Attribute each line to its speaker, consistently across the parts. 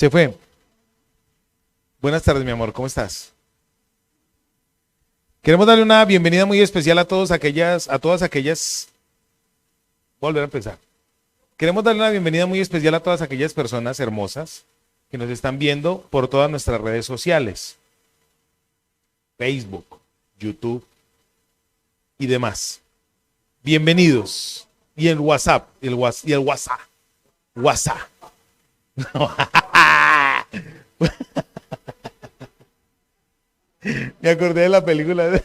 Speaker 1: Se fue. Buenas tardes, mi amor, ¿cómo estás? Queremos darle una bienvenida muy especial a todas aquellas, voy a volver a empezar. Queremos darle una bienvenida muy especial a todas aquellas personas hermosas que nos están viendo por todas nuestras redes sociales, Facebook, YouTube y demás. Bienvenidos. Y el WhatsApp, y el WhatsApp. WhatsApp. Me acordé de la película de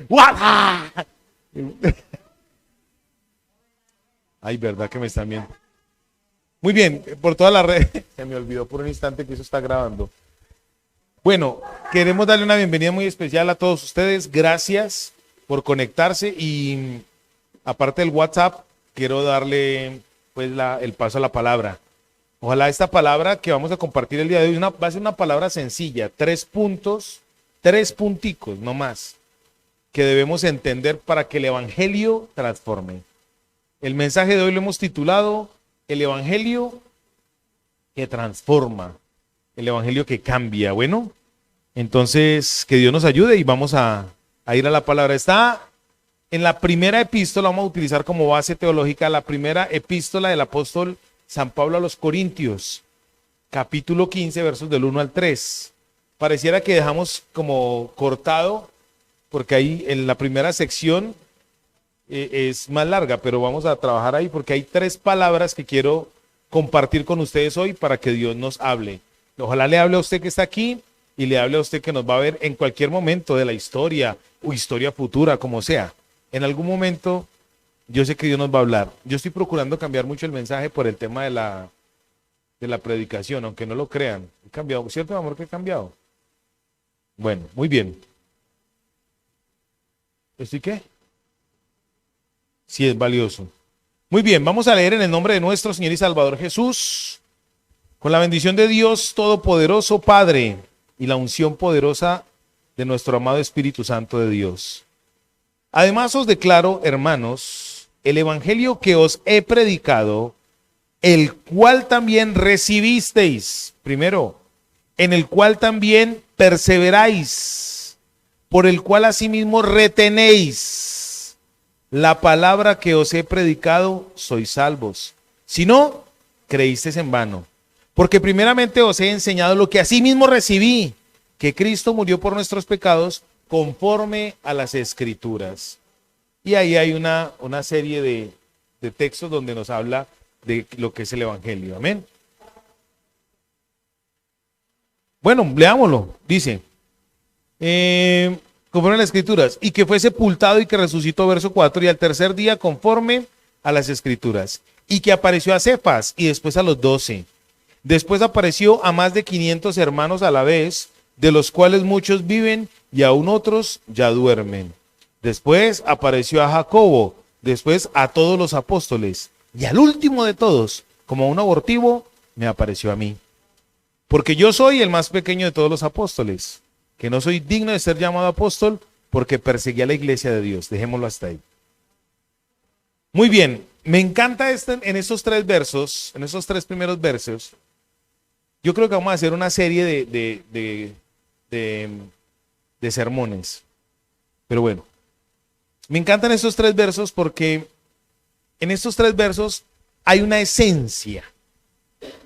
Speaker 1: WhatsApp. Ay, verdad que me están viendo. Muy bien, por toda la red. Se me olvidó por un instante que eso está grabando. Bueno, queremos darle una bienvenida muy especial a todos ustedes. Gracias por conectarse y aparte del WhatsApp, quiero darle pues el paso a la palabra. Ojalá esta palabra que vamos a compartir el día de hoy va a ser una palabra sencilla, 3 puntos, 3 punticos, no más, que debemos entender para que el Evangelio transforme. El mensaje de hoy lo hemos titulado El Evangelio que transforma, el Evangelio que cambia. Bueno, entonces que Dios nos ayude y vamos a ir a la palabra. Está en la primera epístola, vamos a utilizar como base teológica la primera epístola del apóstol San Pablo a los Corintios, capítulo 15, versos del 1 al 3. Pareciera que dejamos como cortado, porque ahí en la primera sección es más larga, pero vamos a trabajar ahí porque hay 3 palabras que quiero compartir con ustedes hoy para que Dios nos hable. Ojalá le hable a usted que está aquí y le hable a usted que nos va a ver en cualquier momento de la historia o historia futura, como sea. En algún momento yo sé que Dios nos va a hablar. Yo estoy procurando cambiar mucho el mensaje por el tema de la predicación, aunque no lo crean. He cambiado, ¿cierto, amor, que he cambiado? Bueno, muy bien. ¿Estoy qué? Sí, es valioso. Muy bien, vamos a leer en el nombre de nuestro Señor y Salvador Jesús, con la bendición de Dios Todopoderoso, Padre, y la unción poderosa de nuestro amado Espíritu Santo de Dios. Además os declaro, hermanos, el evangelio que os he predicado, el cual también recibisteis, primero, en el cual también perseveráis, por el cual asimismo retenéis la palabra que os he predicado, sois salvos. Si no, creísteis en vano. Porque primeramente os he enseñado lo que asimismo recibí, que Cristo murió por nuestros pecados conforme a las Escrituras. Y ahí hay una serie de textos donde nos habla de lo que es el Evangelio. Amén. Bueno, leámoslo. Dice, conforme a las Escrituras, y que fue sepultado y que resucitó, verso 4, y al tercer día conforme a las Escrituras, y que apareció a Cefas y después a los 12. Después apareció a más de 500 hermanos a la vez, de los cuales muchos viven y aún otros ya duermen. Después apareció a Jacobo, después a todos los apóstoles, y al último de todos, como un abortivo, me apareció a mí. Porque yo soy el más pequeño de todos los apóstoles, que no soy digno de ser llamado apóstol, porque perseguí a la iglesia de Dios. Dejémoslo hasta ahí. Muy bien, me encanta en estos 3 versos, en esos 3 primeros versos. Yo creo que vamos a hacer una serie de sermones. Pero bueno, me encantan estos 3 versos porque en estos 3 versos hay una esencia.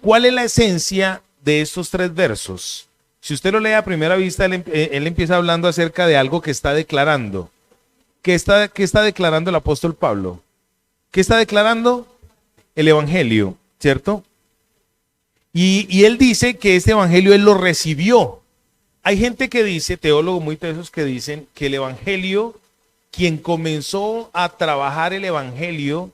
Speaker 1: ¿Cuál es la esencia de estos 3 versos? Si usted lo lee a primera vista, él empieza hablando acerca de algo que está declarando. ¿Qué está declarando el apóstol Pablo? ¿Qué está declarando? El Evangelio, ¿cierto? Y él dice que este Evangelio él lo recibió. Hay gente que dice, teólogos muy tesos que dicen que el Evangelio, quien comenzó a trabajar el Evangelio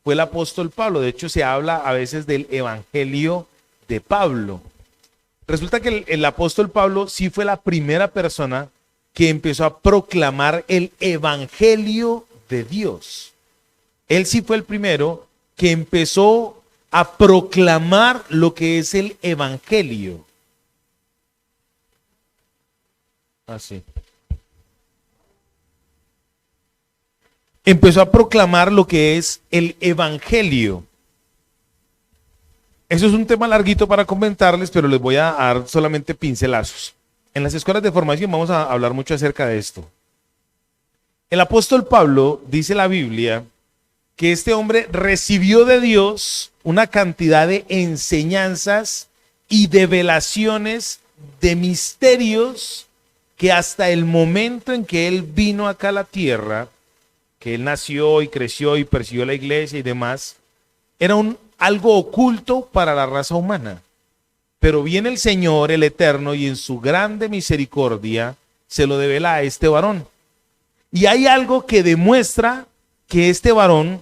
Speaker 1: fue el apóstol Pablo. De hecho, se habla a veces del Evangelio de Pablo. Resulta que el apóstol Pablo sí fue la primera persona que empezó a proclamar el Evangelio de Dios. Él sí fue el primero que empezó a proclamar lo que es el Evangelio. Así. Empezó a proclamar lo que es el Evangelio. Eso es un tema larguito para comentarles, pero les voy a dar solamente pincelazos. En las escuelas de formación vamos a hablar mucho acerca de esto. El apóstol Pablo dice en la Biblia que este hombre recibió de Dios una cantidad de enseñanzas y develaciones de misterios que hasta el momento en que él vino acá a la tierra, que él nació y creció y persiguió la iglesia y demás, era algo oculto para la raza humana. Pero viene el Señor, el Eterno, y en su grande misericordia se lo devela a este varón. Y hay algo que demuestra que este varón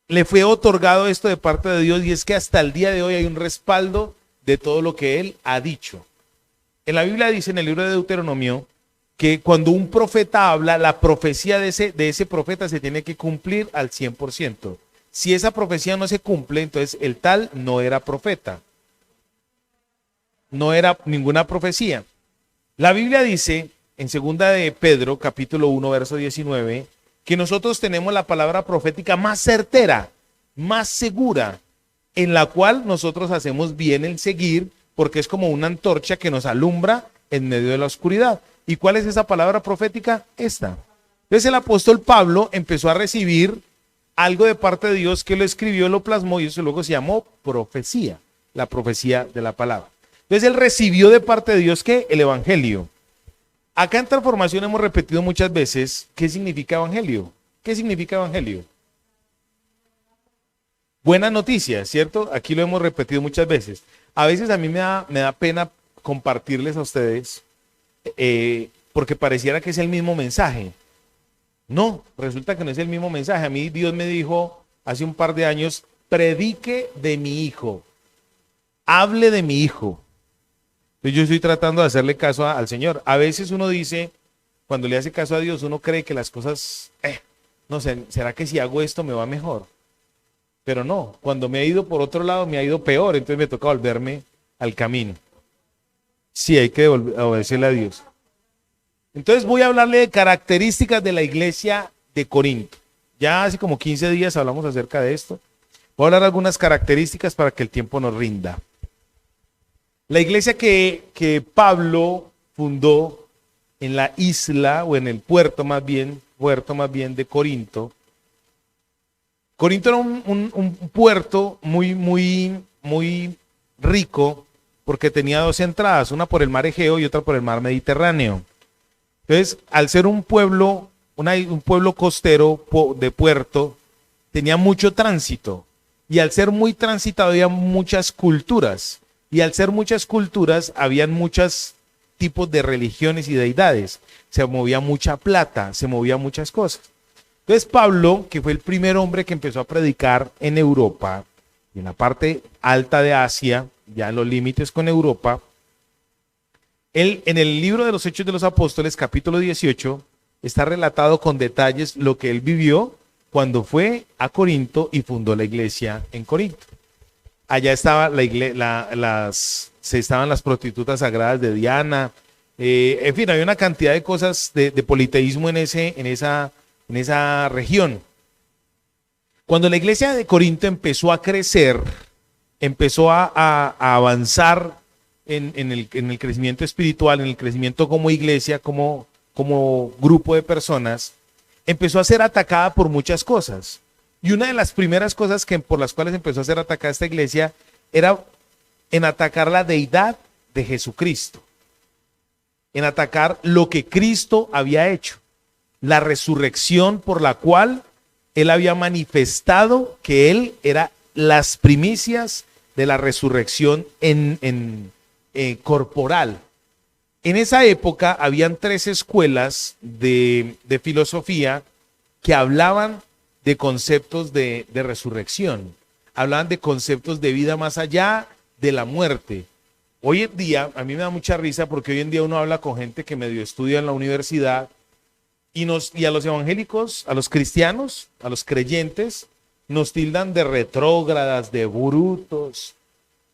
Speaker 1: le fue otorgado esto de parte de Dios, y es que hasta el día de hoy hay un respaldo de todo lo que él ha dicho. En la Biblia dice, en el libro de Deuteronomio, que cuando un profeta habla, la profecía de ese profeta se tiene que cumplir al 100%. Si esa profecía no se cumple, entonces el tal no era profeta. No era ninguna profecía. La Biblia dice, en segunda de Pedro, capítulo 1, verso 19, que nosotros tenemos la palabra profética más certera, más segura, en la cual nosotros hacemos bien en seguir, porque es como una antorcha que nos alumbra en medio de la oscuridad. ¿Y cuál es esa palabra profética? Esta. Entonces el apóstol Pablo empezó a recibir algo de parte de Dios, que lo escribió, lo plasmó, y eso luego se llamó profecía, la profecía de la palabra. Entonces él recibió de parte de Dios, ¿qué? El evangelio. Acá en Transformación hemos repetido muchas veces qué significa evangelio. ¿Qué significa evangelio? Buenas noticias, ¿cierto? Aquí lo hemos repetido muchas veces. A veces a mí me da pena compartirles a ustedes, porque pareciera que es el mismo mensaje. No, resulta que no es el mismo mensaje. A mí Dios me dijo hace un par de años, predique de mi hijo, hable de mi hijo. Entonces yo estoy tratando de hacerle caso al Señor. A veces uno dice, cuando le hace caso a Dios, uno cree que las cosas, no sé, ¿será que si hago esto me va mejor? Pero no, cuando me ha ido por otro lado me ha ido peor, entonces me toca volverme al camino. Sí, hay que obedecerle a Dios. Entonces voy a hablarle de características de la iglesia de Corinto. Ya hace como 15 días hablamos acerca de esto. Voy a hablar de algunas características para que el tiempo nos rinda. La iglesia que Pablo fundó en la isla, o en el puerto más bien de Corinto. Corinto era un puerto muy rico, porque tenía dos entradas, una por el mar Egeo y otra por el mar Mediterráneo. Entonces, al ser un pueblo costero de puerto, tenía mucho tránsito. Y al ser muy transitado, había muchas culturas. Y al ser muchas culturas, habían muchos tipos de religiones y deidades. Se movía mucha plata, se movía muchas cosas. Entonces, Pablo, que fue el primer hombre que empezó a predicar en Europa, y en la parte alta de Asia, ya en los límites con Europa, él, en el libro de los Hechos de los Apóstoles, capítulo 18, está relatado con detalles lo que él vivió cuando fue a Corinto y fundó la iglesia en Corinto. Allá estaba estaban las prostitutas sagradas de Diana, en fin, había una cantidad de cosas de politeísmo en esa región. Cuando la iglesia de Corinto empezó a crecer, empezó a avanzar en el crecimiento espiritual, en el crecimiento como iglesia, como grupo de personas, empezó a ser atacada por muchas cosas. Y una de las primeras cosas por las cuales empezó a ser atacada esta iglesia era en atacar la deidad de Jesucristo, en atacar lo que Cristo había hecho, la resurrección por la cual él había manifestado que él era las primicias de la resurrección corporal. En esa época habían 3 escuelas de filosofía que hablaban de conceptos de resurrección, hablaban de conceptos de vida más allá de la muerte. Hoy en día, a mí me da mucha risa porque hoy en día uno habla con gente que medio estudia en la universidad y a los evangélicos, a los cristianos, a los creyentes, nos tildan de retrógradas, de brutos,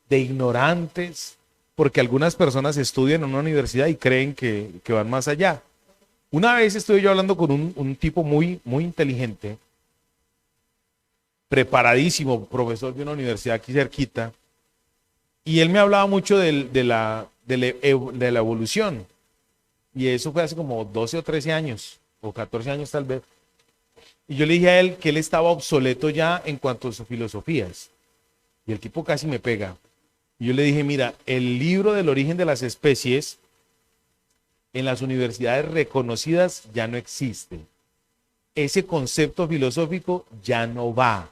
Speaker 1: de ignorantes, porque algunas personas estudian en una universidad y creen que van más allá. Una vez estuve yo hablando con un tipo muy inteligente, preparadísimo, profesor de una universidad aquí cerquita, y él me hablaba mucho de la evolución, y eso fue hace como 12 o 13 años, o 14 años tal vez, y yo le dije a él que él estaba obsoleto ya en cuanto a sus filosofías, y el tipo casi me pega. Y yo le dije, mira, el libro del origen de las especies en las universidades reconocidas ya no existe. Ese concepto filosófico ya no va,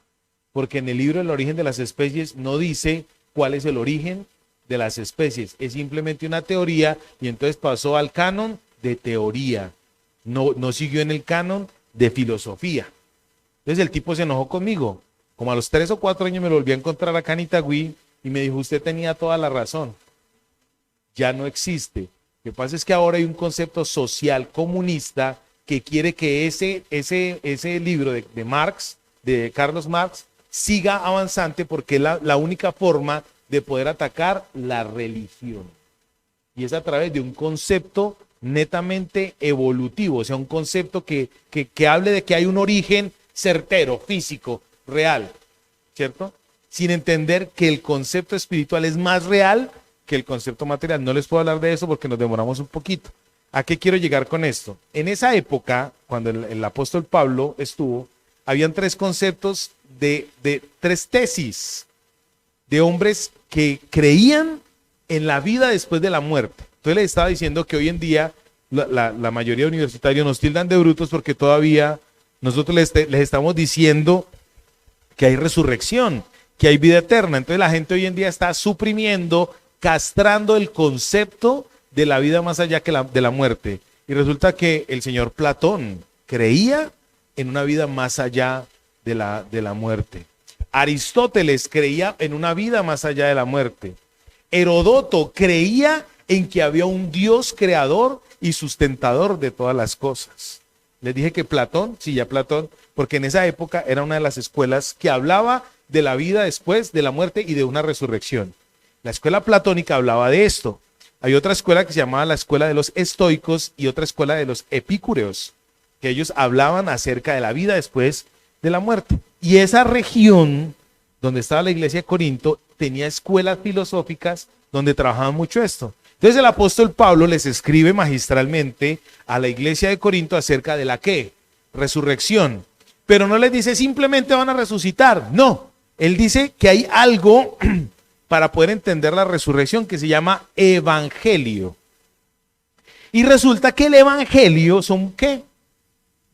Speaker 1: porque en el libro del origen de las especies no dice cuál es el origen de las especies, es simplemente una teoría y entonces pasó al canon de teoría, no siguió en el canon de filosofía. Entonces el tipo se enojó conmigo, como a los 3 o 4 años me lo volví a encontrar acá en Itagüí y me dijo, usted tenía toda la razón, ya no existe. Lo que pasa es que ahora hay un concepto social comunista que quiere que ese libro de Marx, de Carlos Marx, siga avanzante porque es la única forma de poder atacar la religión. Y es a través de un concepto netamente evolutivo, o sea, un concepto que hable de que hay un origen certero, físico, real, ¿cierto? Sin entender que el concepto espiritual es más real que el concepto material. No les puedo hablar de eso porque nos demoramos un poquito. ¿A qué quiero llegar con esto? En esa época, cuando el apóstol Pablo estuvo, habían 3 conceptos de 3 tesis de hombres que creían en la vida después de la muerte. Entonces les estaba diciendo que hoy en día la mayoría de universitarios nos tildan de brutos porque todavía nosotros les estamos diciendo que hay resurrección, que hay vida eterna. Entonces la gente hoy en día está suprimiendo, castrando el concepto de la vida más allá que de la muerte. Y resulta que el señor Platón creía en una vida más allá de la muerte. Aristóteles creía en una vida más allá de la muerte. Herodoto creía en que había un Dios creador y sustentador de todas las cosas. Les dije que Platón, sí, ya Platón, porque en esa época era una de las escuelas que hablaba de la vida después de la muerte y de una resurrección. La escuela platónica hablaba de esto. Hay otra escuela que se llamaba la escuela de los estoicos y otra escuela de los epicúreos, que ellos hablaban acerca de la vida después de la muerte. Y esa región donde estaba la iglesia de Corinto tenía escuelas filosóficas donde trabajaban mucho esto. Entonces el apóstol Pablo les escribe magistralmente a la iglesia de Corinto acerca de la ¿qué? Resurrección. Pero no les dice simplemente van a resucitar, no. Él dice que hay algo para poder entender la resurrección que se llama evangelio. Y resulta que el evangelio son ¿qué?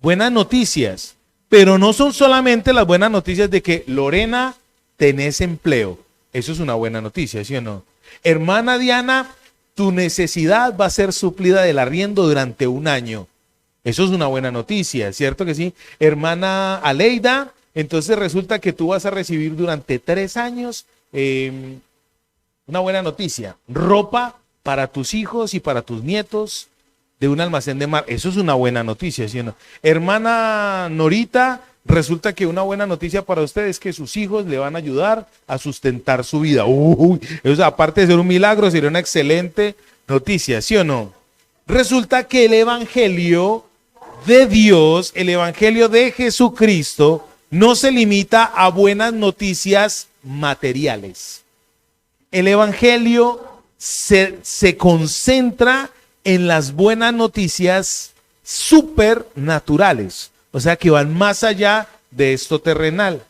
Speaker 1: Buenas noticias, pero no son solamente las buenas noticias de que Lorena, tenés empleo. Eso es una buena noticia, ¿sí o no? Hermana Diana, tu necesidad va a ser suplida del arriendo durante 1 año. Eso es una buena noticia, ¿cierto que sí? Hermana Aleida, entonces resulta que tú vas a recibir durante 3 años una buena noticia. Ropa para tus hijos y para tus nietos de un almacén de mar. Eso es una buena noticia, ¿sí o no? Hermana Norita, resulta que una buena noticia para ustedes es que sus hijos le van a ayudar a sustentar su vida. Uy, eso aparte de ser un milagro, sería una excelente noticia, ¿sí o no? Resulta que el evangelio de Dios, el evangelio de Jesucristo, no se limita a buenas noticias materiales. El evangelio se concentra en las buenas noticias supernaturales, o sea que van más allá de esto terrenal.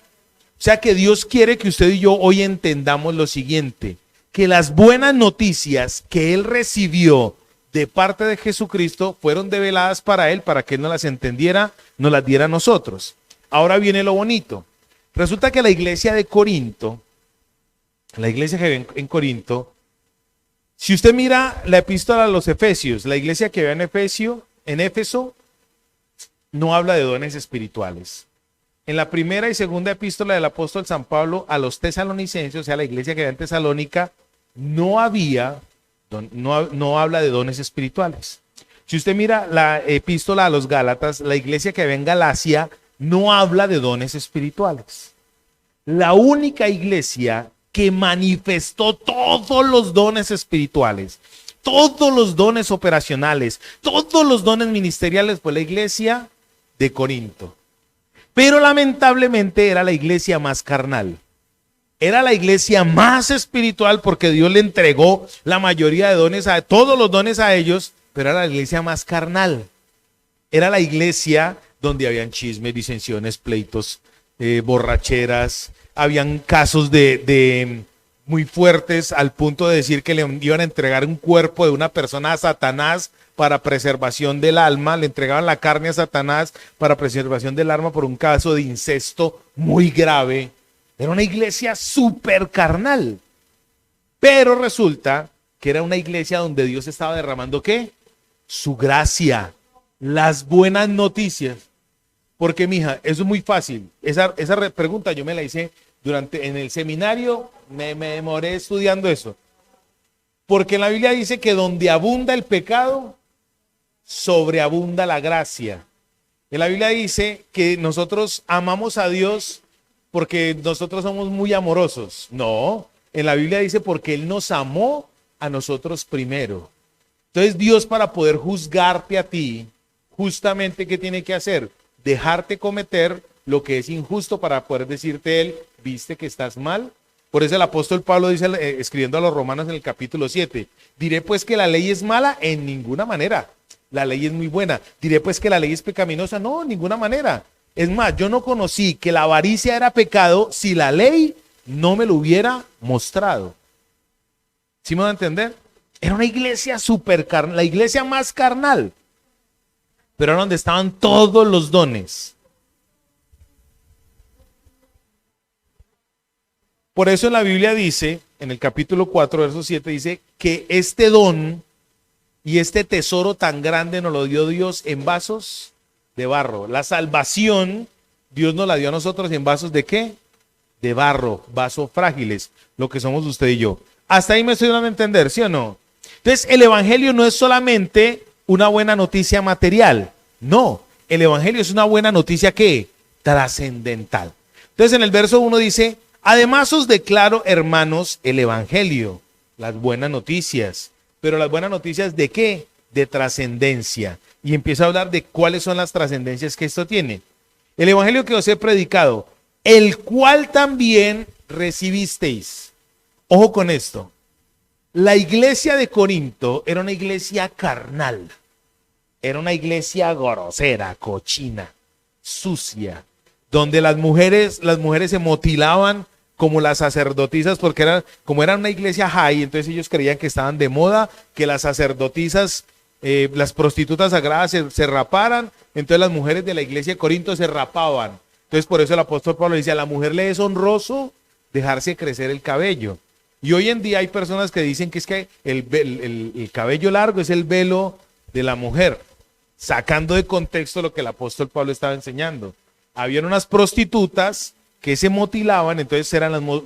Speaker 1: O sea que Dios quiere que usted y yo hoy entendamos lo siguiente, que las buenas noticias que Él recibió de parte de Jesucristo fueron develadas para Él, para que Él no las entendiera, nos las diera a nosotros. Ahora viene lo bonito. Resulta que la iglesia de Corinto, la iglesia que ve en Corinto, si usted mira la epístola a los Efesios, la iglesia que ve en Éfeso, no habla de dones espirituales. En la primera y segunda epístola del apóstol San Pablo a los tesalonicenses, o sea, la iglesia que ve en Tesalónica, no habla de dones espirituales. Si usted mira la epístola a los Gálatas, la iglesia que ve en Galacia no habla de dones espirituales. La única iglesia que manifestó todos los dones espirituales, todos los dones operacionales, todos los dones ministeriales fue la iglesia de Corinto. Pero lamentablemente era la iglesia más carnal. Era la iglesia más espiritual porque Dios le entregó la mayoría de dones, todos los dones a ellos, pero era la iglesia más carnal. Era la iglesia donde habían chismes, disensiones, pleitos, borracheras, habían casos de muy fuertes al punto de decir que le iban a entregar un cuerpo de una persona a Satanás para preservación del alma, le entregaban la carne a Satanás para preservación del alma por un caso de incesto muy grave. Era una iglesia súper carnal, pero resulta que era una iglesia donde Dios estaba derramando ¿qué? Su gracia, las buenas noticias. Porque, mija, eso es muy fácil. Esa pregunta yo me la hice en el seminario, me demoré estudiando eso. Porque en la Biblia dice que donde abunda el pecado, sobreabunda la gracia. En la Biblia dice que nosotros amamos a Dios porque nosotros somos muy amorosos. No, en la Biblia dice porque Él nos amó a nosotros primero. Entonces Dios, para poder juzgarte a ti, justamente ¿qué tiene que hacer? Dejarte cometer lo que es injusto para poder decirte Él, viste que estás mal. Por eso el apóstol Pablo dice, escribiendo a los romanos en el capítulo 7, diré pues que la ley es mala, en ninguna manera. La ley es muy buena. Diré pues que la ley es pecaminosa, no, en ninguna manera. Es más, yo no conocí que la avaricia era pecado si la ley no me lo hubiera mostrado. ¿Sí me van a entender? Era una iglesia súper carnal, la iglesia más carnal, pero era donde estaban todos los dones. Por eso en la Biblia dice, en el capítulo 4, verso 7, dice que este don y este tesoro tan grande nos lo dio Dios en vasos de barro. La salvación, Dios nos la dio a nosotros en vasos de ¿qué? De barro, vasos frágiles, lo que somos usted y yo. Hasta ahí me estoy dando a entender, ¿sí o no? Entonces, el evangelio no es solamente una buena noticia material, no. El evangelio es una buena noticia ¿qué? Trascendental. Entonces, en el verso 1 dice, además os declaro, hermanos, el evangelio, las buenas noticias. Pero las buenas noticias ¿de qué? De trascendencia. Y empieza a hablar de cuáles son las trascendencias que esto tiene. El evangelio que os he predicado, el cual también recibisteis. Ojo con esto. La iglesia de Corinto era una iglesia carnal. Era una iglesia grosera, cochina, sucia, donde las mujeres se mutilaban como las sacerdotisas, porque como era una iglesia high, entonces ellos creían que estaban de moda, que las sacerdotisas, las prostitutas sagradas se raparan, entonces las mujeres de la iglesia de Corinto se rapaban. Entonces por eso el apóstol Pablo dice, a la mujer le es honroso dejarse crecer el cabello. Y hoy en día hay personas que dicen que es que el cabello largo es el velo de la mujer, sacando de contexto lo que el apóstol Pablo estaba enseñando. Habían unas prostitutas que se mutilaban, entonces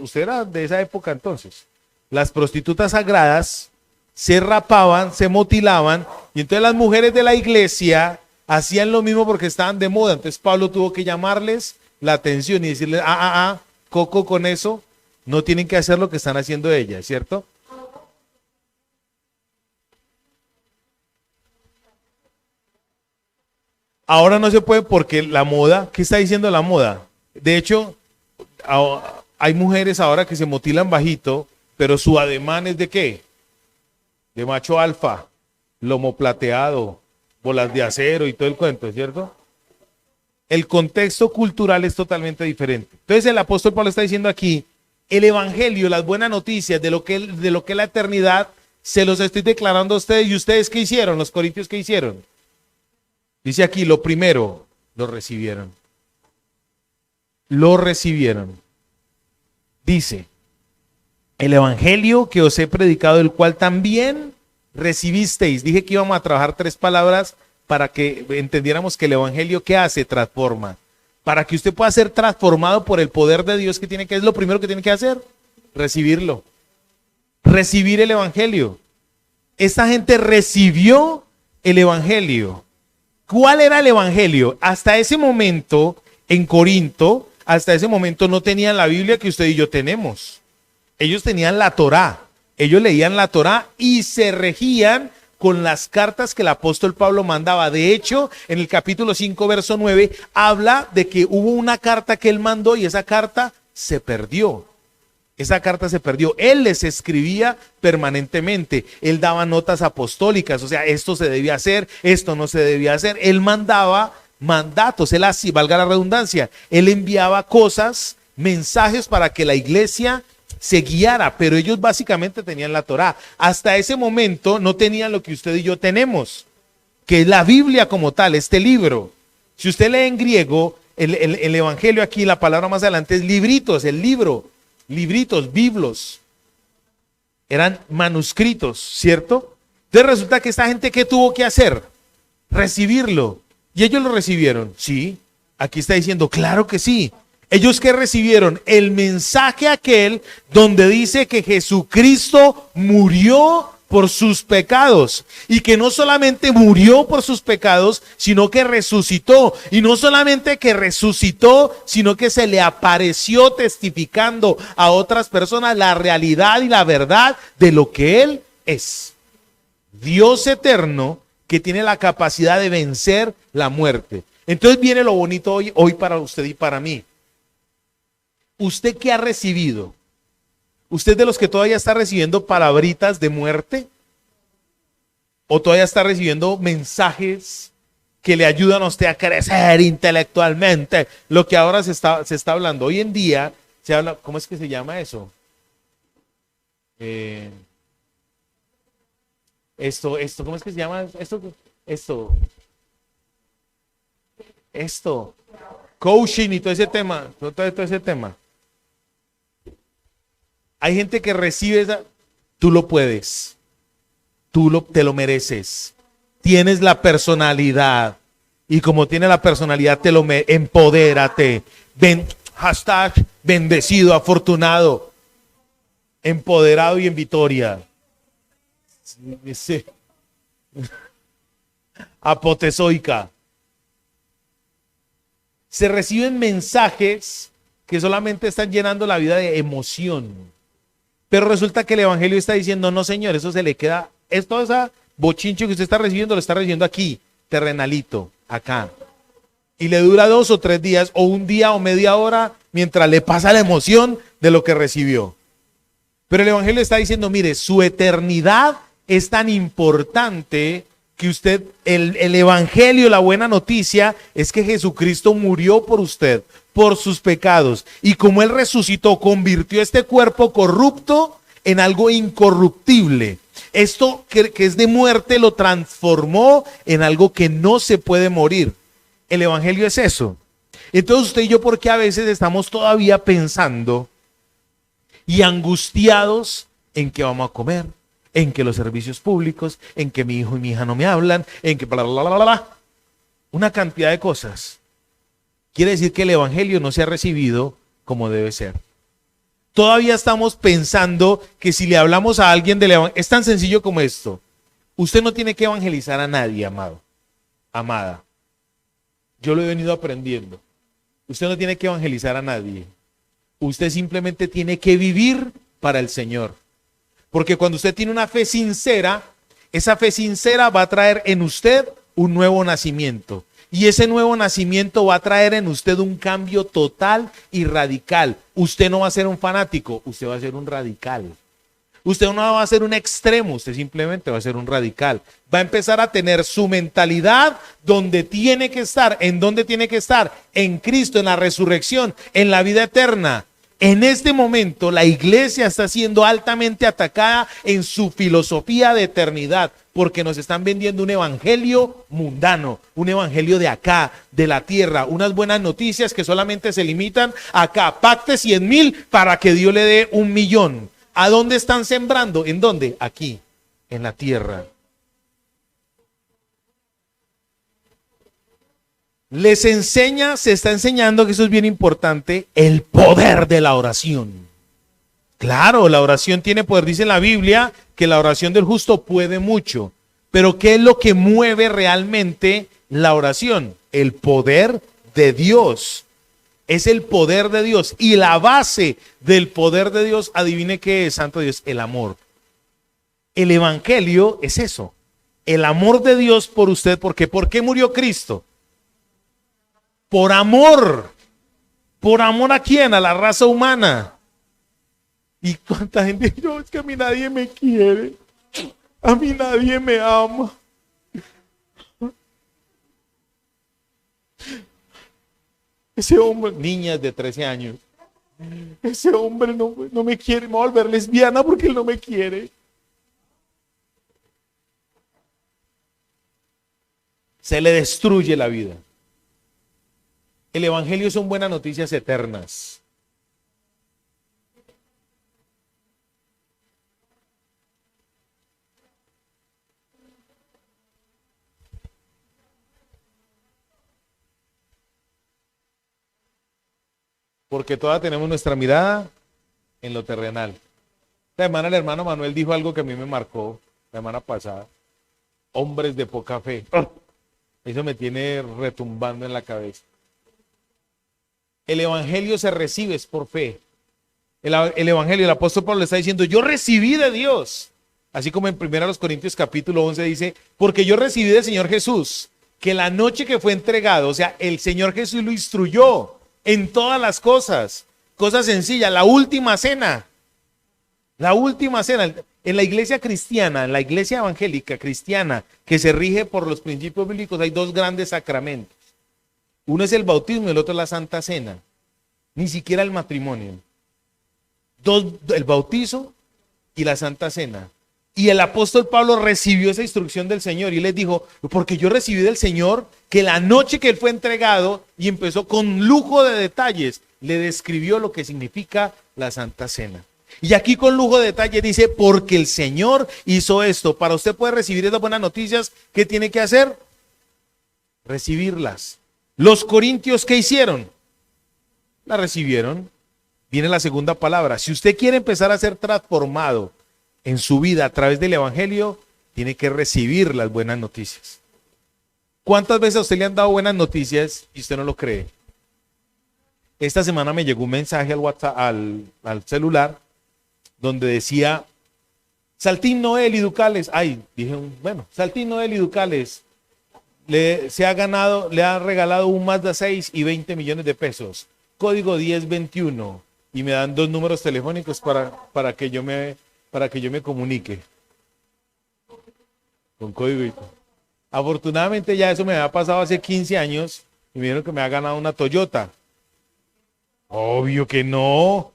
Speaker 1: usted era de esa época entonces. Las prostitutas sagradas se rapaban, se mutilaban, y entonces las mujeres de la iglesia hacían lo mismo porque estaban de moda. Entonces Pablo tuvo que llamarles la atención y decirles, coco con eso, no tienen que hacer lo que están haciendo ellas, ¿cierto? Ahora no se puede porque la moda, ¿qué está diciendo la moda? De hecho, hay mujeres ahora que se mutilan bajito, pero su ademán es ¿de qué? De macho alfa, lomo plateado, bolas de acero y todo el cuento, ¿cierto? El contexto cultural es totalmente diferente. Entonces el apóstol Pablo está diciendo aquí, el evangelio, las buenas noticias de lo que es la eternidad, se los estoy declarando a ustedes. ¿Y ustedes qué hicieron? Los corintios, ¿qué hicieron? Dice aquí, lo primero, lo recibieron. Lo recibieron. Dice, el evangelio que os he predicado, el cual también recibisteis. Dije que íbamos a trabajar 3 palabras para que entendiéramos que el evangelio, ¿qué hace? Transforma. Para que usted pueda ser transformado por el poder de Dios, ¿qué es lo primero que tiene que hacer? Recibirlo. Recibir el evangelio. Esta gente recibió el evangelio. ¿Cuál era el evangelio? Hasta ese momento, en Corinto, hasta ese momento no tenían la Biblia que usted y yo tenemos. Ellos tenían la Torá. Ellos leían la Torá y se regían con las cartas que el apóstol Pablo mandaba. De hecho, en el capítulo 5, verso 9, habla de que hubo una carta que él mandó y esa carta se perdió. Esa carta se perdió. Él les escribía permanentemente. Él daba notas apostólicas. O sea, esto se debía hacer, esto no se debía hacer. Él mandaba mandatos. Él así, valga la redundancia, él enviaba cosas, mensajes para que la iglesia se guiara. Pero ellos básicamente tenían la Torá. Hasta ese momento no tenían lo que usted y yo tenemos, que es la Biblia como tal, este libro. Si usted lee en griego, el evangelio aquí, la palabra más adelante es libritos, el libro. Libritos, biblos, eran manuscritos, ¿cierto? Entonces resulta que esta gente, ¿qué tuvo que hacer? Recibirlo. ¿Y ellos lo recibieron? Sí, aquí está diciendo, claro que sí. ¿Ellos qué recibieron? El mensaje aquel donde dice que Jesucristo murió por sus pecados, y que no solamente murió por sus pecados, sino que resucitó, y no solamente que resucitó, sino que se le apareció testificando a otras personas la realidad y la verdad de lo que Él es. Dios eterno que tiene la capacidad de vencer la muerte. Entonces viene lo bonito hoy para usted y para mí. ¿Usted qué ha recibido? ¿Usted de los que todavía está recibiendo palabritas de muerte? ¿O todavía está recibiendo mensajes que le ayudan a usted a crecer intelectualmente? Lo que ahora se está hablando. Hoy en día se habla, ¿cómo es que se llama eso? ¿Cómo es que se llama? Esto. Coaching y todo ese tema. Todo ese tema. Hay gente que recibe esa, tú lo puedes, te lo mereces, tienes la personalidad, y como tienes la personalidad, empodérate, hashtag bendecido, afortunado, empoderado y en victoria. Sí. Apotezoica. Se reciben mensajes que solamente están llenando la vida de emoción. Pero resulta que el evangelio está diciendo, no señor, eso se le queda, todo ese bochincho que usted está recibiendo, lo está recibiendo aquí, terrenalito, acá. Y le dura 2 o 3 días, o un día o media hora, mientras le pasa la emoción de lo que recibió. Pero el evangelio está diciendo, mire, su eternidad es tan importante que usted, el evangelio, la buena noticia, es que Jesucristo murió por usted, por sus pecados, y como Él resucitó, convirtió este cuerpo corrupto en algo incorruptible. Esto que es de muerte lo transformó en algo que no se puede morir. El evangelio es eso. Entonces usted y yo, ¿por qué a veces estamos todavía pensando y angustiados en qué vamos a comer, en que los servicios públicos, en que mi hijo y mi hija no me hablan, en que bla, bla, bla, bla, bla? Una cantidad de cosas. Quiere decir que el evangelio no se ha recibido como debe ser. Todavía estamos pensando que si le hablamos a alguien del evangelio, es tan sencillo como esto. Usted no tiene que evangelizar a nadie, amado, amada. Yo lo he venido aprendiendo. Usted no tiene que evangelizar a nadie. Usted simplemente tiene que vivir para el Señor. Porque cuando usted tiene una fe sincera, esa fe sincera va a traer en usted un nuevo nacimiento. Y ese nuevo nacimiento va a traer en usted un cambio total y radical. Usted no va a ser un fanático, usted va a ser un radical. Usted no va a ser un extremo, usted simplemente va a ser un radical. Va a empezar a tener su mentalidad donde tiene que estar. ¿En dónde tiene que estar? En Cristo, en la resurrección, en la vida eterna. En este momento la iglesia está siendo altamente atacada en su filosofía de eternidad, porque nos están vendiendo un evangelio mundano, un evangelio de acá, de la tierra, unas buenas noticias que solamente se limitan acá. Pacte 100,000 para que Dios le dé 1,000,000. ¿A dónde están sembrando? ¿En dónde? Aquí, en la tierra. Les enseña, se está enseñando, que eso es bien importante, el poder de la oración. Claro, la oración tiene poder. Dice en la Biblia que la oración del justo puede mucho. Pero ¿qué es lo que mueve realmente la oración? El poder de Dios. Es el poder de Dios. Y la base del poder de Dios, adivine qué es, santo Dios, el amor. El evangelio es eso. el amor de Dios por usted, porque ¿por qué murió Cristo? Por amor. ¿Por amor a quién? A la raza humana. ¿Y cuánta gente? No, es que a mí nadie me quiere. A mí nadie me ama. Ese hombre, niñas de 13 años, ese hombre no me quiere, me va a volver lesbiana porque él no me quiere. Se le destruye la vida. El evangelio son buenas noticias eternas. Porque todas tenemos nuestra mirada en lo terrenal. Esta semana el hermano Manuel dijo algo que a mí me marcó la semana pasada. Hombres de poca fe. Eso me tiene retumbando en la cabeza. El evangelio se recibe es por fe. El evangelio, el apóstol Pablo le está diciendo, yo recibí de Dios. Así como en 1 Corintios capítulo 11 dice, porque yo recibí del Señor Jesús, que la noche que fue entregado, o sea, el Señor Jesús lo instruyó en todas las cosas. Cosa sencilla, la última cena. La última cena. En la iglesia cristiana, en la iglesia evangélica cristiana, que se rige por los principios bíblicos, hay dos grandes sacramentos. Uno es el bautismo y el otro es la Santa Cena. Ni siquiera el matrimonio. El bautizo y la Santa Cena. Y el apóstol Pablo recibió esa instrucción del Señor y les dijo, porque yo recibí del Señor que la noche que él fue entregado, y empezó con lujo de detalles, le describió lo que significa la Santa Cena. Y aquí con lujo de detalle dice, porque el Señor hizo esto. Para usted poder recibir esas buenas noticias, ¿qué tiene que hacer? Recibirlas. Los corintios, ¿qué hicieron? La recibieron. Viene la segunda palabra. Si usted quiere empezar a ser transformado en su vida a través del evangelio, tiene que recibir las buenas noticias. ¿Cuántas veces a usted le han dado buenas noticias y usted no lo cree? Esta semana me llegó un mensaje al WhatsApp, al celular, donde decía, Saltín Noel y Ducales, Saltín Noel y Ducales le ha regalado un Mazda 6 y 20 millones de pesos, código 1021, y me dan 2 números telefónicos para que yo me comunique con código y todo. Afortunadamente ya eso me había pasado hace 15 años y me dijeron que me ha ganado una Toyota. Obvio que no.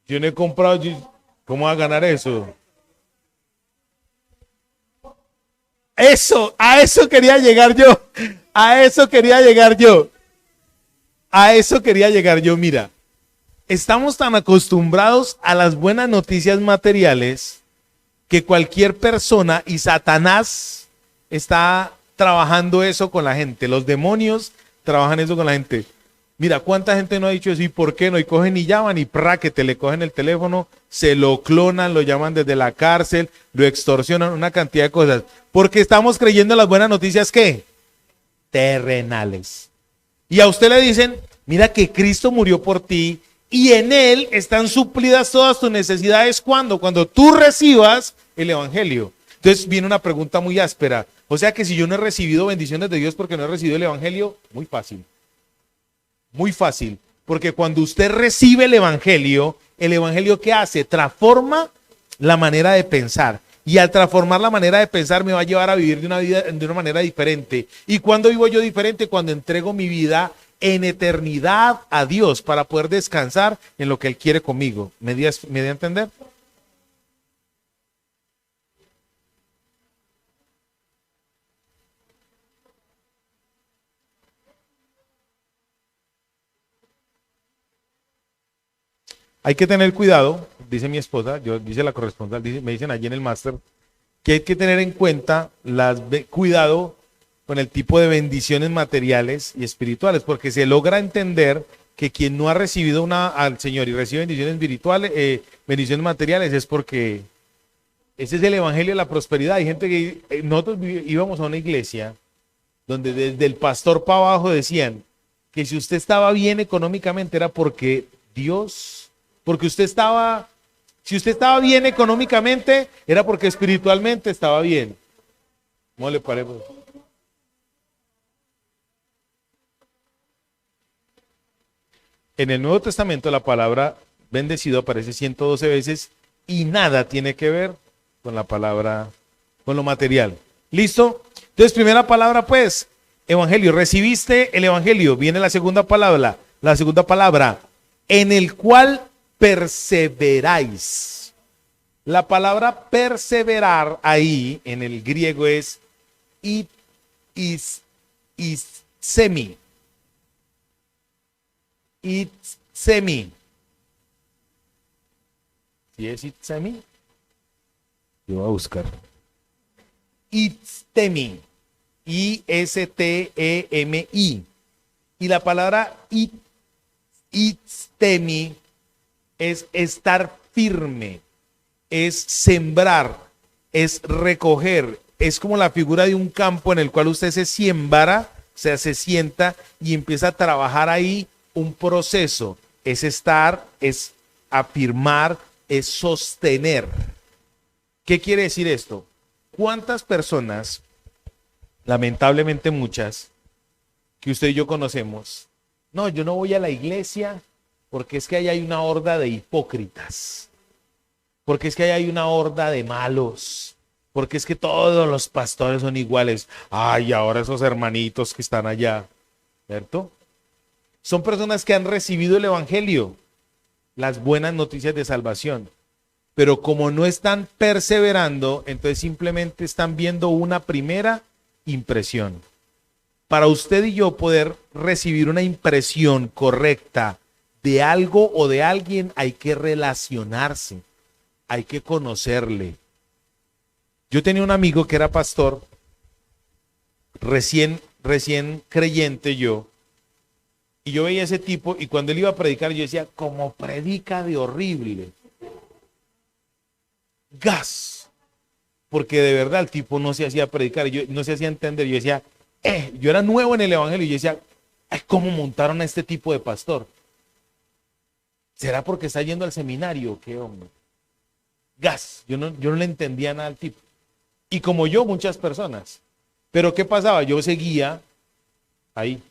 Speaker 1: Yo no he comprado. ¿Cómo va a ganar eso? A eso quería llegar yo. A eso quería llegar yo. Mira, estamos tan acostumbrados a las buenas noticias materiales que cualquier persona, y Satanás está trabajando eso con la gente. Los demonios trabajan eso con la gente. Mira, ¿cuánta gente no ha dicho eso? ¿Y por qué no? Y cogen y llaman y que te le cogen el teléfono, se lo clonan, lo llaman desde la cárcel, lo extorsionan, una cantidad de cosas. Porque estamos creyendo en las buenas noticias, ¿qué? Terrenales. Y a usted le dicen, mira que Cristo murió por ti y en él están suplidas todas tus necesidades. ¿Cuándo? Cuando tú recibas el evangelio. Entonces viene una pregunta muy áspera. O sea que si yo no he recibido bendiciones de Dios porque no he recibido el evangelio, muy fácil. Muy fácil. Porque cuando usted recibe el evangelio ¿qué hace? Transforma la manera de pensar. Y al transformar la manera de pensar me va a llevar a vivir de una manera diferente. ¿Y cuándo vivo yo diferente? Cuando entrego mi vida en eternidad a Dios para poder descansar en lo que Él quiere conmigo. ¿Me di a entender? Hay que tener cuidado, dice mi esposa, dice la corresponsal, me dicen allí en el máster, que hay que tener en cuenta cuidado con el tipo de bendiciones materiales y espirituales, porque se logra entender que quien no ha recibido al Señor y recibe bendiciones espirituales, bendiciones materiales, es porque ese es el evangelio de la prosperidad. Hay gente que nosotros íbamos a una iglesia donde desde el pastor para abajo decían que si usted estaba bien económicamente era porque usted estaba Si usted estaba bien económicamente, era porque espiritualmente estaba bien. ¿Cómo le parece? En el Nuevo Testamento la palabra bendecido aparece 112 veces y nada tiene que ver con la palabra, con lo material. ¿Listo? Entonces, primera palabra pues, evangelio. Recibiste el evangelio. Viene la segunda palabra, en el cual perseveráis. La palabra perseverar ahí en el griego es semi. Itzemi. ¿Sí es itzemi? Yo voy a buscar. Itztemi. I-S-T-E-M-I. Y la palabra itztemi es estar firme, es sembrar, es recoger. Es como la figura de un campo en el cual usted se siembra, o sea, se sienta y empieza a trabajar ahí un proceso. Es estar, es afirmar, es sostener. ¿Qué quiere decir esto? ¿Cuántas personas, lamentablemente muchas, que usted y yo conocemos, no, yo no voy a la iglesia porque es que ahí hay una horda de hipócritas, porque es que ahí hay una horda de malos, porque es que todos los pastores son iguales, ay, ahora esos hermanitos que están allá, ¿cierto? Son personas que han recibido el evangelio, las buenas noticias de salvación, pero como no están perseverando, entonces simplemente están viendo una primera impresión. Para usted y yo poder recibir una impresión correcta de algo o de alguien, hay que relacionarse, hay que conocerle. Yo tenía un amigo que era pastor, recién creyente yo, y yo veía a ese tipo y cuando él iba a predicar yo decía, como predica de horrible. Gas. Porque de verdad el tipo no se hacía predicar, no se hacía entender. Yo decía, yo era nuevo en el evangelio y yo decía, ¿cómo montaron a este tipo de pastor? ¿Será porque está yendo al seminario? ¿Qué hombre? Gas. Yo no le entendía nada al tipo. Y como yo, muchas personas. Pero ¿qué pasaba? Yo seguía ahí.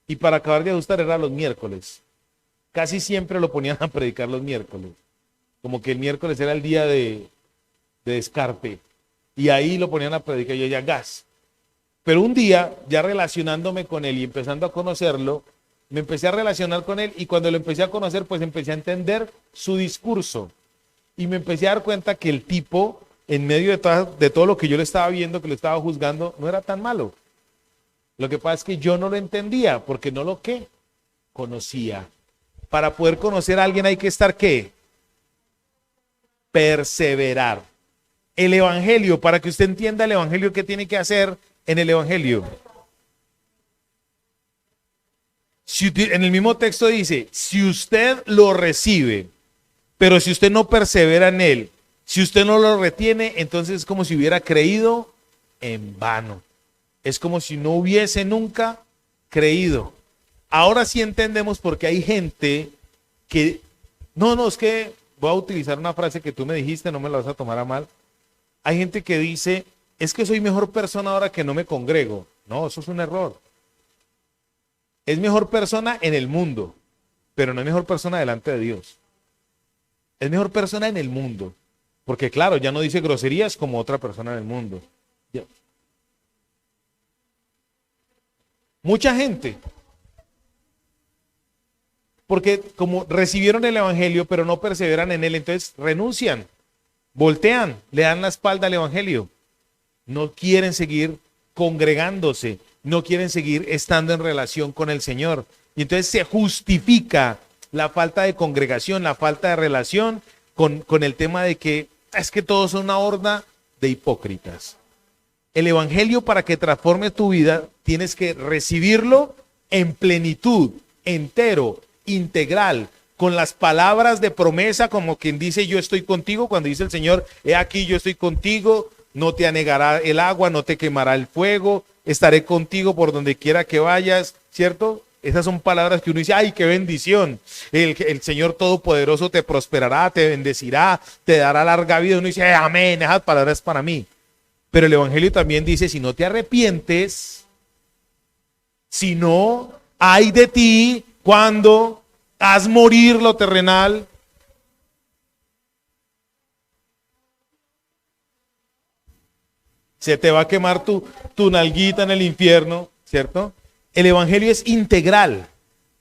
Speaker 1: Y para acabar de ajustar era los miércoles. Casi siempre lo ponían a predicar los miércoles. Como que el miércoles era el día de descarte. Y ahí lo ponían a predicar. Yo ya gas. Pero un día, ya relacionándome con él y empezando a conocerlo, me empecé a relacionar con él y cuando lo empecé a conocer, pues empecé a entender su discurso. Y me empecé a dar cuenta que el tipo, en medio de todo lo que yo le estaba viendo, que lo estaba juzgando, no era tan malo. Lo que pasa es que yo no lo entendía, porque no lo que conocía. Para poder conocer a alguien hay que estar ¿qué? Perseverar. El evangelio, para que usted entienda el evangelio, ¿qué tiene que hacer en el evangelio? En el mismo texto dice, si usted lo recibe, pero si usted no persevera en él, si usted no lo retiene, entonces es como si hubiera creído en vano. Es como si no hubiese nunca creído. Ahora sí entendemos por qué hay gente que, no, es que voy a utilizar una frase que tú me dijiste, no me la vas a tomar a mal. Hay gente que dice, es que soy mejor persona ahora que no me congrego. No, eso es un error. Es mejor persona en el mundo, pero no es mejor persona delante de Dios. Es mejor persona en el mundo, porque claro, ya no dice groserías como otra persona en el mundo. Ya. Mucha gente, porque como recibieron el evangelio, pero no perseveran en él, entonces renuncian, voltean, le dan la espalda al evangelio. No quieren seguir congregándose, no quieren seguir estando en relación con el Señor. Y entonces se justifica la falta de congregación, la falta de relación con el tema de que es que todos son una horda de hipócritas. El evangelio, para que transforme tu vida, tienes que recibirlo en plenitud, entero, integral, con las palabras de promesa, como quien dice yo estoy contigo, cuando dice el Señor, he aquí yo estoy contigo, no te anegará el agua, no te quemará el fuego, estaré contigo por donde quiera que vayas, ¿cierto? Esas son palabras que uno dice, ay, qué bendición. El Señor Todopoderoso te prosperará, te bendecirá, te dará larga vida. Uno dice, amén, esas palabras para mí. Pero el Evangelio también dice, si no te arrepientes, si no, ay de ti cuando haz morir lo terrenal. Se te va a quemar tu nalguita en el infierno, ¿cierto? El Evangelio es integral.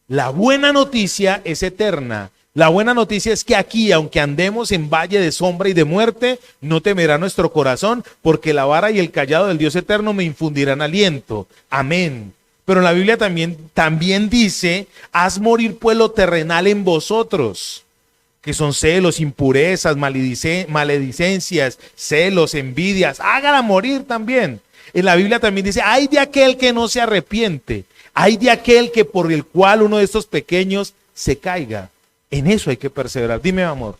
Speaker 1: La buena noticia es eterna. La buena noticia es que aquí, aunque andemos en valle de sombra y de muerte, no temerá nuestro corazón, porque la vara y el cayado del Dios eterno me infundirán aliento. Amén. Pero la Biblia también dice, haz morir pues lo terrenal en vosotros, que son celos, impurezas, maledicencias, celos, envidias, hágala morir también. En la Biblia también dice, ay de aquel que no se arrepiente, ay de aquel que por el cual uno de estos pequeños se caiga. En eso hay que perseverar. Dime, amor.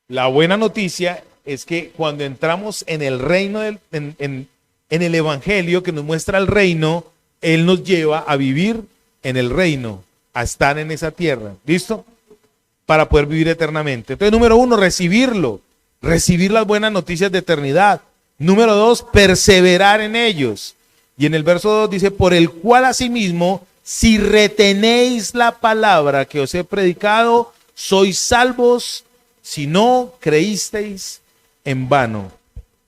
Speaker 1: La buena noticia es que cuando entramos en el reino, en el Evangelio que nos muestra el reino, Él nos lleva a vivir en el reino, a estar en esa tierra. ¿Listo? Para poder vivir eternamente. Entonces, número uno, recibirlo. Recibir las buenas noticias de eternidad. Número dos, perseverar en ellos. Y en el verso 2 dice, por el cual asimismo, si retenéis la palabra que os he predicado, sois salvos, si no creísteis en vano.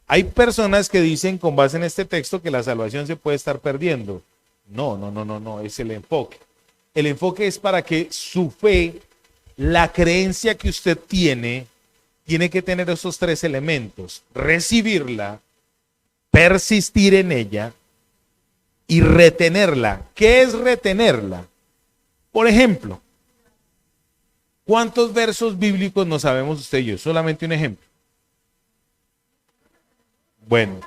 Speaker 1: Hay personas que dicen con base en este texto que la salvación se puede estar perdiendo. No, es el enfoque. El enfoque es para que su fe, la creencia que usted tiene que tener esos tres elementos: recibirla, persistir en ella y retenerla. ¿Qué es retenerla? Por ejemplo, ¿cuántos versos bíblicos no sabemos usted y yo? Solamente un ejemplo. Bueno,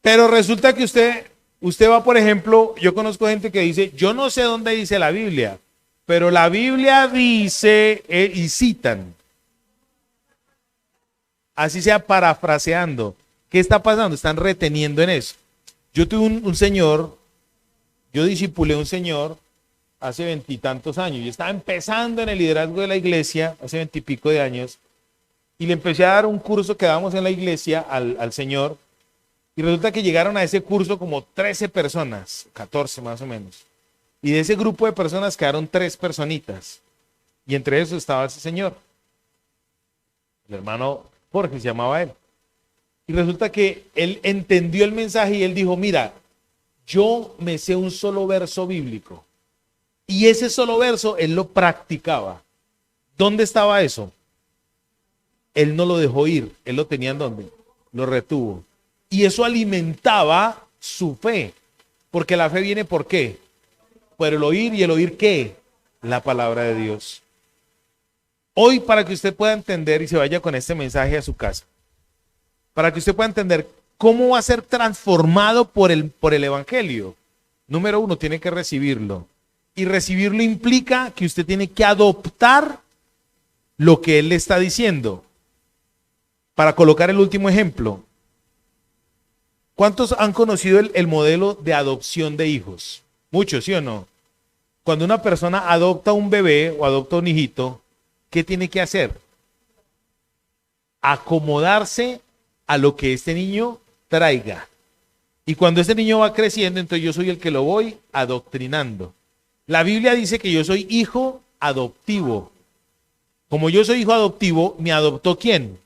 Speaker 1: pero resulta que usted va, por ejemplo, yo conozco gente que dice, yo no sé dónde dice la Biblia, pero la Biblia dice, y citan, así sea parafraseando. ¿Qué está pasando? Están reteniendo en eso. Yo tuve un señor, yo discipulé a un señor hace 20 y tantos años. Yo estaba empezando en el liderazgo de la iglesia, hace 20 y pico de años, y le empecé a dar un curso que dábamos en la iglesia al señor, y resulta que llegaron a ese curso como 13 personas, 14 más o menos. Y de ese grupo de personas quedaron 3 personitas, y entre esos estaba ese señor. El hermano Jorge se llamaba él. Y resulta que él entendió el mensaje y él dijo, mira, yo me sé un solo verso bíblico. Y ese solo verso él lo practicaba. ¿Dónde estaba eso? Él no lo dejó ir. Él lo tenía en ¿dónde? Lo retuvo. Y eso alimentaba su fe. Porque la fe viene ¿por qué? Por el oír. ¿Y el oír qué? La palabra de Dios. Hoy, para que usted pueda entender y se vaya con este mensaje a su casa, para que usted pueda entender cómo va a ser transformado por el Evangelio. Número uno, tiene que recibirlo. Y recibirlo implica que usted tiene que adoptar lo que él le está diciendo. Para colocar el último ejemplo, ¿cuántos han conocido el modelo de adopción de hijos? Muchos, ¿sí o no? Cuando una persona adopta un bebé o adopta un hijito, ¿qué tiene que hacer? Acomodarse a lo que este niño traiga. Y cuando este niño va creciendo, entonces yo soy el que lo voy adoctrinando. La Biblia dice que yo soy hijo adoptivo. Como yo soy hijo adoptivo, ¿me adoptó quién?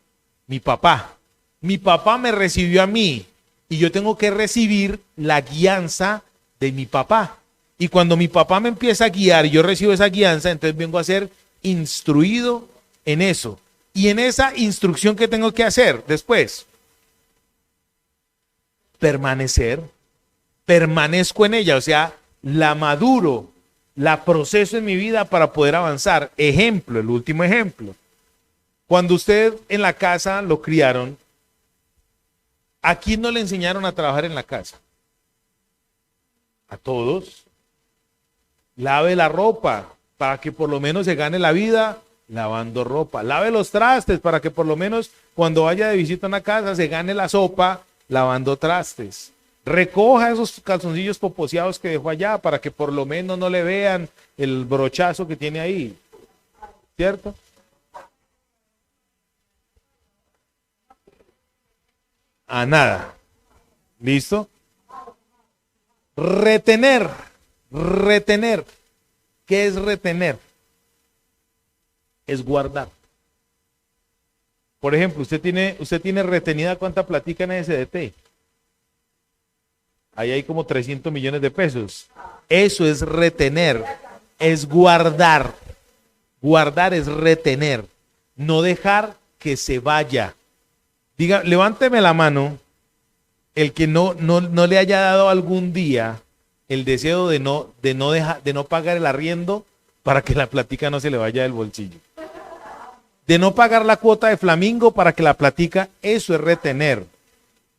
Speaker 1: Mi papá. Mi papá me recibió a mí y yo tengo que recibir la guianza de mi papá. Y cuando mi papá me empieza a guiar y yo recibo esa guianza, entonces vengo a ser instruido en eso. Y en esa instrucción, ¿qué tengo que hacer después? Permanezco en ella, o sea, la maduro, la proceso en mi vida para poder avanzar. Ejemplo, el último ejemplo. Cuando usted en la casa lo criaron, ¿a quién no le enseñaron a trabajar en la casa? A todos. Lave la ropa para que por lo menos se gane la vida lavando ropa. Lave los trastes para que por lo menos cuando vaya de visita a una casa se gane la sopa lavando trastes. Recoja esos calzoncillos poposeados que dejó allá para que por lo menos no le vean el brochazo que tiene ahí. ¿Cierto? A nada. ¿Listo? Retener. Retener. ¿Qué es retener? Es guardar. Por ejemplo, usted tiene retenida cuánta platica en SDT. Ahí hay como 300 millones de pesos. Eso es retener, es guardar. Guardar es retener, no dejar que se vaya. Diga, levánteme la mano el que no le haya dado algún día el deseo de no pagar el arriendo para que la platica no se le vaya del bolsillo. De no pagar la cuota de Flamingo para que la platica, eso es retener.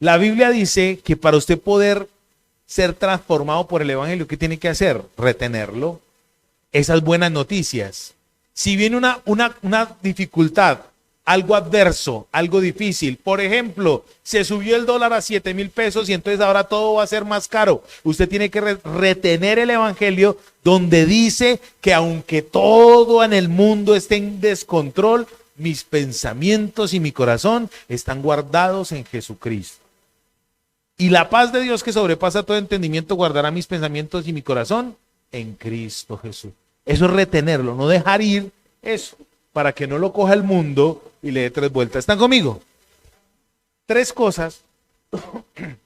Speaker 1: La Biblia dice que para usted poder ser transformado por el Evangelio, ¿qué tiene que hacer? Retenerlo. Esas buenas noticias. Si viene una dificultad, algo adverso, algo difícil, por ejemplo, se subió el dólar a 7,000 pesos y entonces ahora todo va a ser más caro. Usted tiene que retener el Evangelio donde dice que aunque todo en el mundo esté en descontrol, mis pensamientos y mi corazón están guardados en Jesucristo. Y la paz de Dios que sobrepasa todo entendimiento guardará mis pensamientos y mi corazón en Cristo Jesús. Eso es retenerlo, no dejar ir eso, para que no lo coja el mundo y le dé 3 vueltas. ¿Están conmigo? 3 cosas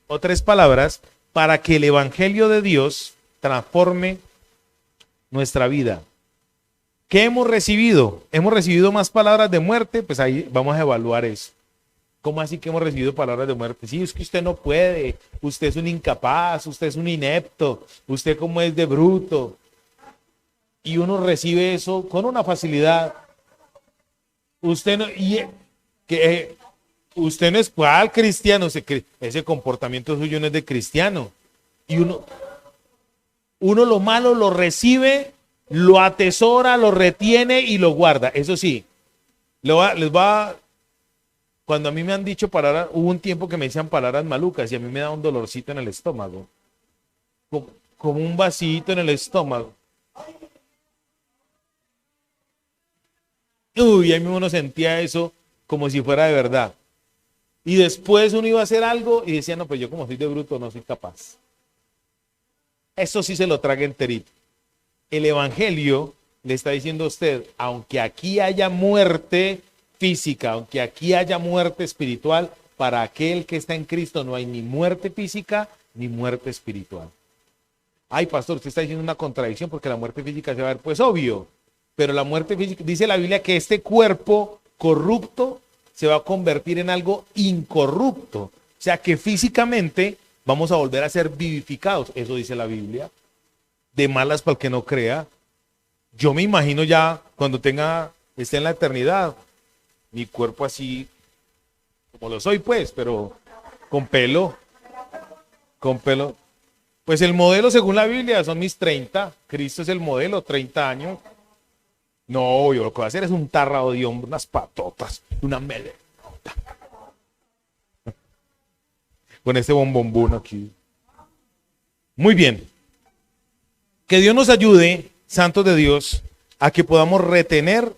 Speaker 1: o 3 palabras para que el Evangelio de Dios transforme nuestra vida. ¿Qué hemos recibido? ¿Hemos recibido más palabras de muerte? Pues ahí vamos a evaluar eso. ¿Cómo así que hemos recibido palabras de muerte? Sí, es que usted no puede, usted es un incapaz, usted es un inepto, usted como es de bruto. Y uno recibe eso con una facilidad. Usted no, usted no es cual cristiano, ese comportamiento suyo no es de cristiano. Y uno lo malo lo recibe, lo atesora, lo retiene y lo guarda. Eso sí, cuando a mí me han dicho palabras, hubo un tiempo que me decían palabras malucas y a mí me da un dolorcito en el estómago. Como un vasito en el estómago. Uy, a mí uno sentía eso como si fuera de verdad. Y después uno iba a hacer algo y decía, no, pues yo como soy de bruto no soy capaz. Eso sí se lo traga enterito. El Evangelio le está diciendo a usted, aunque aquí haya muerte física, aunque aquí haya muerte espiritual, para aquel que está en Cristo no hay ni muerte física ni muerte espiritual. Ay, pastor, usted está diciendo una contradicción porque la muerte física se va a ver, pues obvio. Pero la muerte física, dice la Biblia que este cuerpo corrupto se va a convertir en algo incorrupto. O sea que físicamente vamos a volver a ser vivificados. Eso dice la Biblia. De malas para el que no crea. Yo me imagino ya cuando esté en la eternidad, mi cuerpo así, como lo soy pues, pero con pelo. Con pelo. Pues el modelo según la Biblia son mis 30. Cristo es el modelo, 30 años. No, yo lo que voy a hacer es un tarrado de hombro, unas patotas, una melena. Con este bombombón aquí. Muy bien. Que Dios nos ayude, santos de Dios, a que podamos retener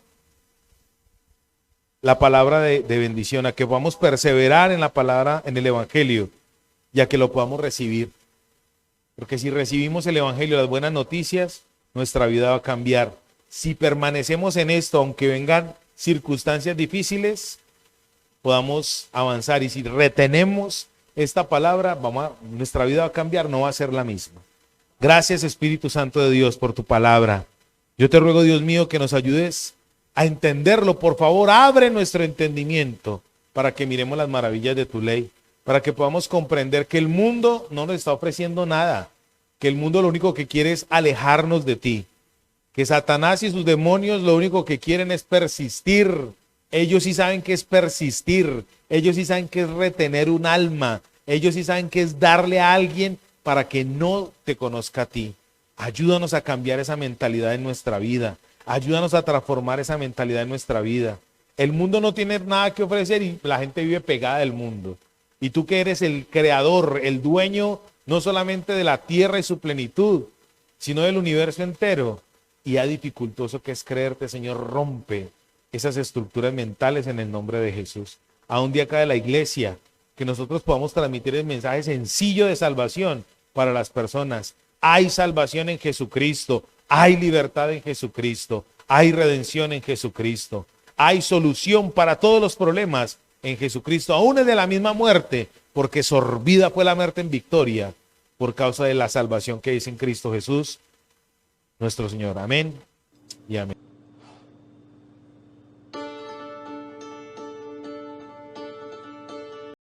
Speaker 1: la palabra de bendición, a que podamos perseverar en la palabra, en el Evangelio, y a que lo podamos recibir. Porque si recibimos el Evangelio, las buenas noticias, nuestra vida va a cambiar. Si permanecemos en esto, aunque vengan circunstancias difíciles, podamos avanzar. Y si retenemos esta palabra, nuestra vida va a cambiar, no va a ser la misma. Gracias, Espíritu Santo de Dios, por tu palabra. Yo te ruego, Dios mío, que nos ayudes a entenderlo. Por favor, abre nuestro entendimiento para que miremos las maravillas de tu ley, para que podamos comprender que el mundo no nos está ofreciendo nada, que el mundo lo único que quiere es alejarnos de ti. Que Satanás y sus demonios lo único que quieren es persistir. Ellos sí saben qué es persistir. Ellos sí saben qué es retener un alma. Ellos sí saben qué es darle a alguien para que no te conozca a ti. Ayúdanos a cambiar esa mentalidad en nuestra vida. Ayúdanos a transformar esa mentalidad en nuestra vida. El mundo no tiene nada que ofrecer y la gente vive pegada del mundo. Y tú que eres el creador, el dueño, no solamente de la tierra y su plenitud, sino del universo entero. Y a dificultoso que es creerte, Señor, rompe esas estructuras mentales en el nombre de Jesús. A un día acá de la iglesia, que nosotros podamos transmitir el mensaje sencillo de salvación para las personas. Hay salvación en Jesucristo, hay libertad en Jesucristo, hay redención en Jesucristo, hay solución para todos los problemas en Jesucristo, aún es de la misma muerte, porque sorbida fue la muerte en victoria por causa de la salvación que dice en Cristo Jesús, nuestro Señor. Amén y amén.